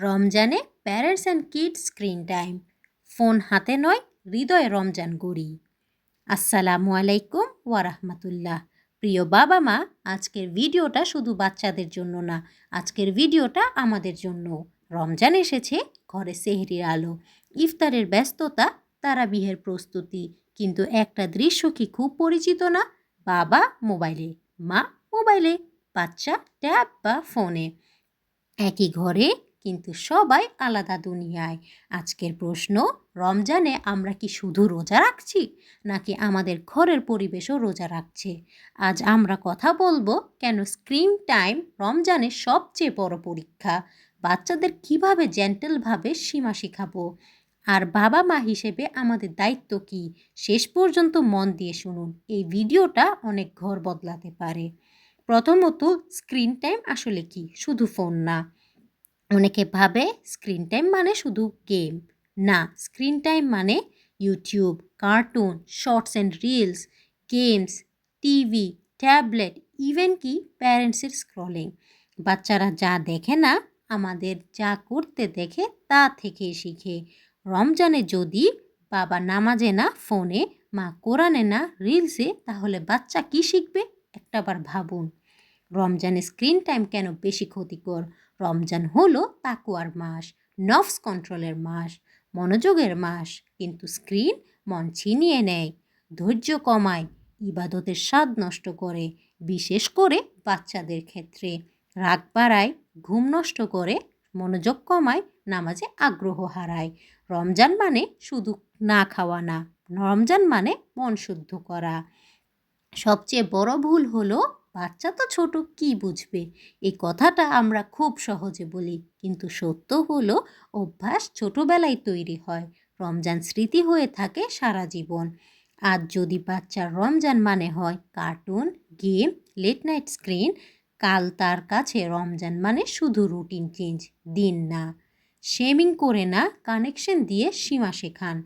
রমজানে parents and kids screen time. Phone হাতে নয়, হৃদয়ে রমজান গড়ি। আসসালামু আলাইকুম ওয়ারাহমাতুল্লাহ। প্রিয় বাবা মা, আজকের ভিডিওটা শুধু বাচ্চাদের জন্য না, আজকের ভিডিওটা আমাদের জন্য। রমজান এসেছে, ঘরে সেহরির আলো, ইফতারের ব্যস্ততা, তারাবিহের প্রস্তুতি, কিন্তু একটা দৃশ্য কি খুব পরিচিত না? বাবা মোবাইলে, মা মোবাইলে, বাচ্চা ট্যাব বা ফোনে। একই ঘরে কিন্তু সবাই আলাদা দুনিয়ায়। আজকের প্রশ্ন, রমজানে আমরা কি শুধু রোজা রাখছি, নাকি আমাদের ঘরের পরিবেশও রোজা রাখছে? আজ আমরা কথা বলবো কেন স্ক্রিন টাইম রমজানের সবচেয়ে বড় পরীক্ষা, বাচ্চাদের কিভাবে জেন্টেলভাবে সীমা শেখাবো, আর বাবা মা হিসেবে আমাদের দায়িত্ব কি। শেষ পর্যন্ত মন দিয়ে শুনুন, এই ভিডিওটা অনেক ঘর বদলাতে পারে। প্রথমত, স্ক্রিন টাইম আসলে কি? শুধু ফোন না। অনেকে ভাবে স্ক্রিন টাইম মানে শুধু গেম। না, স্ক্রিন টাইম মানে YouTube, cartoon, shorts and reels, games, TV, tablet, even কি প্যারেন্টসের স্ক্রলিং। বাচ্চারা যা দেখে না, আমাদের যা করতে দেখে তা থেকে শিখে। রমজানে যদি বাবা নামাজে না ফোনে, মা কোরআনে না রিলসে, তাহলে বাচ্চা কি শিখবে? একটাবার ভাবুন। রমজানে স্ক্রিন টাইম কেন বেশি ক্ষতিকর? রমজান হলো তাকুয়ার মাস, নফস কন্ট্রোলের মাস, মনোযোগের মাস, কিন্তু স্ক্রিন মন ছিনিয়ে নেয়, ধৈর্য কমায়, ইবাদতের স্বাদ নষ্ট করে, বিশেষ করে বাচ্চাদের ক্ষেত্রে। রাগ বাড়ায়, ঘুম নষ্ট করে, মনোযোগ কমায়, নামাজে আগ্রহ হারায়। রমজান মানে শুধু না খাওয়া না, রমজান মানে মন শুদ্ধ করা। সবচেয়ে বড় ভুল হলো, বাচ্চা তো ছোট, কি বুঝবে, এই কথাটা আমরা খুব সহজে বলি, কিন্তু সত্য হলো অভ্যাস ছোটবেলায় তৈরি হয়, রমজান স্মৃতি হয়ে থাকে সারা জীবন। আর যদি বাচ্চার রমজান মানে হয় cartoon, game, late night screen, কাল তার কাছে রমজান মানে শুধু রুটিন চেঞ্জ, দিন না। শেমিং করে না, কানেকশন দিয়ে সীমা শেখান।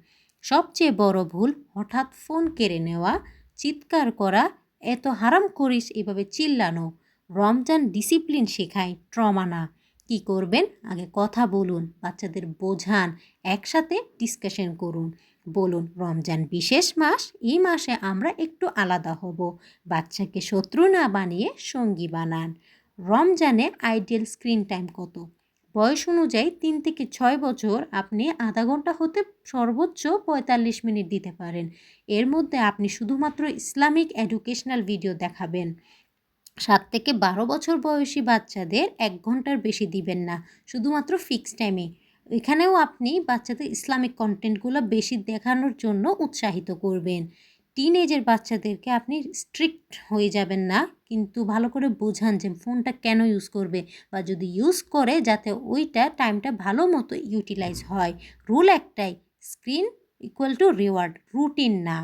সবচেয়ে বড় ভুল, হঠাৎ ফোন কেড়ে নেওয়া, চিৎকার করা, এত হারাম করিস, এভাবে চিল্লানো। রমজান ডিসিপ্লিন শেখায়, ট্রমা না। কি করবেন? আগে কথা বলুন, বাচ্চাদের বোঝান, একসাথে ডিসকাশন করুন। বলুন, রমজান বিশেষ মাস, এই মাসে আমরা একটু আলাদা হব। বাচ্চাকে শত্রু না বানিয়ে সঙ্গী বানান। রমজানে আইডিয়াল স্ক্রিন টাইম কত? বয়স অনুযায়ী 3 থেকে 6 বছর আপনি আধা ঘন্টা হতে সর্বোচ্চ 45 মিনিট দিতে পারেন। এর মধ্যে আপনি শুধুমাত্র ইসলামিক এডুকেশনাল ভিডিও দেখাবেন। 7 থেকে 12 বছর বয়সী বাচ্চাদের 1 ঘন্টার বেশি দিবেন না, শুধুমাত্র ফিক্সড টাইমে। এখানেও আপনি বাচ্চাদের ইসলামিক কন্টেন্টগুলো বেশি দেখানোর জন্য উৎসাহিত করবেন। টিনেজের বাচ্চাদেরকে আপনি স্ট্রিক্ট হয়ে যাবেন না, কিন্তু ভালো করে বোঝান যে ফোনটা কেন ইউজ করবে, বা যদি ইউজ করে যাতে ওইটা টাইমটা ভালো মতো ইউটিলাইজ হয়। রুল একটাই, screen equal to reward, routine না।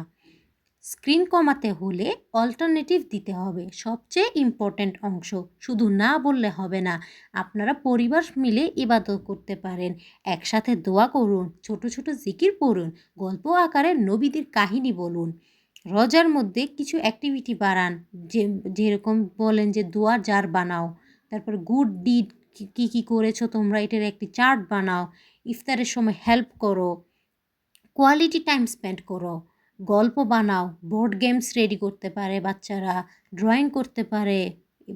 স্ক্রিন কমাতে হলে অল্টারনেটিভ দিতে হবে, সবচেয়ে ইম্পর্ট্যান্ট অংশ। শুধু না বললে হবে না, আপনারা পরিবার মিলে ইবাদত করতে পারেন, একসাথে দোয়া করুন, ছোট ছোট জিকির পড়ুন, গল্প আকারে নবীদের কাহিনী বলুন। রোজার মধ্যে কিছু অ্যাক্টিভিটি বাড়ান, যেরকম বলেন যে দোয়ার জার বানাও, তারপর গুড ডিড কী কী করেছো তোমরা এটার একটি চার্ট বানাও, ইফতারের সময় হেল্প করো, কোয়ালিটি টাইম স্পেন্ড করো, গল্প বানাও, বোর্ড গেমস রেডি করতে পারে বাচ্চারা, ড্রয়িং করতে পারে।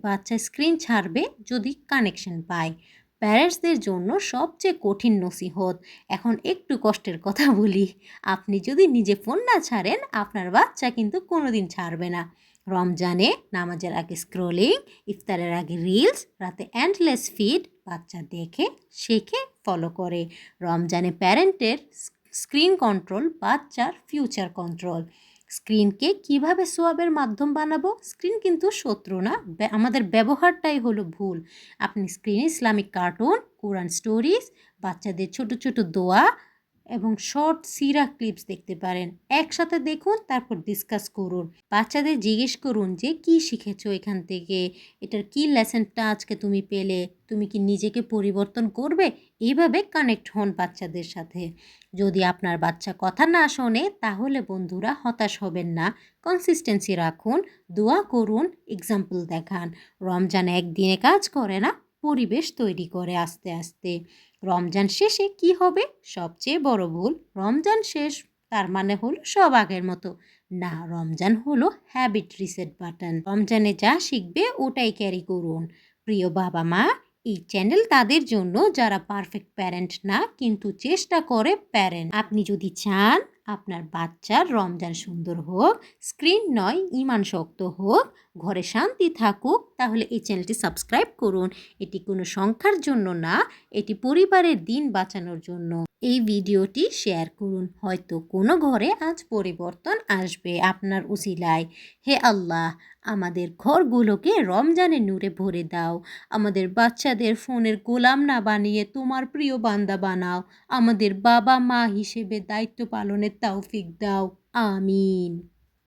বাচ্চা স্ক্রিন ছাড়বে যদি কানেকশন পায়। প্যারেন্টসদের জন্য সবচেয়ে কঠিন নসিহত, এখন একটু কষ্টের কথা বলি। আপনি যদি নিজে ফোন না ছাড়েন, আপনার বাচ্চা কিন্তু কোনোদিন ছাড়বে না। রমজানে নামাজের আগে স্ক্রলিং, ইফতারের আগে রিলস, রাতে এন্ডলেস ফিড, বাচ্চা দেখে, শেখে, ফলো করে। রমজানে প্যারেন্টের স্ক্রিন কন্ট্রোল, বাচ্চার ফিউচার কন্ট্রোল। স্ক্রিনকে কিভাবে সোয়াবের মাধ্যম বানাবো? স্ক্রিন কিন্তু শত্রু না, আমাদের ব্যবহারটাই হলো ভুল। আপনি স্ক্রিনে ইসলামিক কার্টুন, কোরআন স্টোরিজ, বাচ্চাদের ছোট ছোট দোয়া এবং শর্ট সিরা ক্লিপস দেখতে পারেন। একসাথে দেখুন, তারপর ডিসকাস করুন। বাচ্চাদের জিজ্ঞেস করুন যে কী শিখেছো এখান থেকে, এটার কী লেসনটা আজকে তুমি পেলে, তুমি কি নিজেকে পরিবর্তন করবে? এইভাবে কানেক্ট হন বাচ্চাদের সাথে। যদি আপনার বাচ্চা কথা না শোনে, তাহলে বন্ধুরা হতাশ হবেন না, কনসিস্টেন্সি রাখুন, দোয়া করুন, এক্সাম্পল দেখান। রমজান একদিনে কাজ করে না, পরিবেশ তৈরি করে আস্তে আস্তে। রমজান শেষে কি হবে? সবচেয়ে বড় ভুল, রমজান শেষ তার মানে হলো সব আগের মতো। না, রমজান হলো হ্যাবিট রিসেট বাটন। রমজানে যা শিখবে ওটাই ক্যারি করুন। প্রিয় বাবা মা, এই চ্যানেল তাদের জন্য যারা পারফেক্ট প্যারেন্ট না কিন্তু চেষ্টা করে প্যারেন্ট। আপনি যদি চান আপনার বাচ্চার রমজান সুন্দর হোক, স্ক্রিন নয় ইমান শক্ত হোক, ঘরে শান্তি থাকুক, তাহলে এই চ্যানেলটি সাবস্ক্রাইব করুন। এটি কোনো সংখ্যার জন্য না, এটি পরিবারের দিন বাঁচানোর জন্য। এই ভিডিওটি শেয়ার করুন, হয়তো কোনো ঘরে আজ পরিবর্তন আসবে আপনার উসিলায়। হে আল্লাহ, আমাদের ঘরগুলোকে রমজানের নূরে ভরে দাও। আমাদের বাচ্চাদের ফোনের গোলাম না বানিয়ে তোমার প্রিয় বান্দা বানাও। আমাদের বাবা মা হিসেবে দায়িত্ব পালনের তৌফিক দাও। আমিন।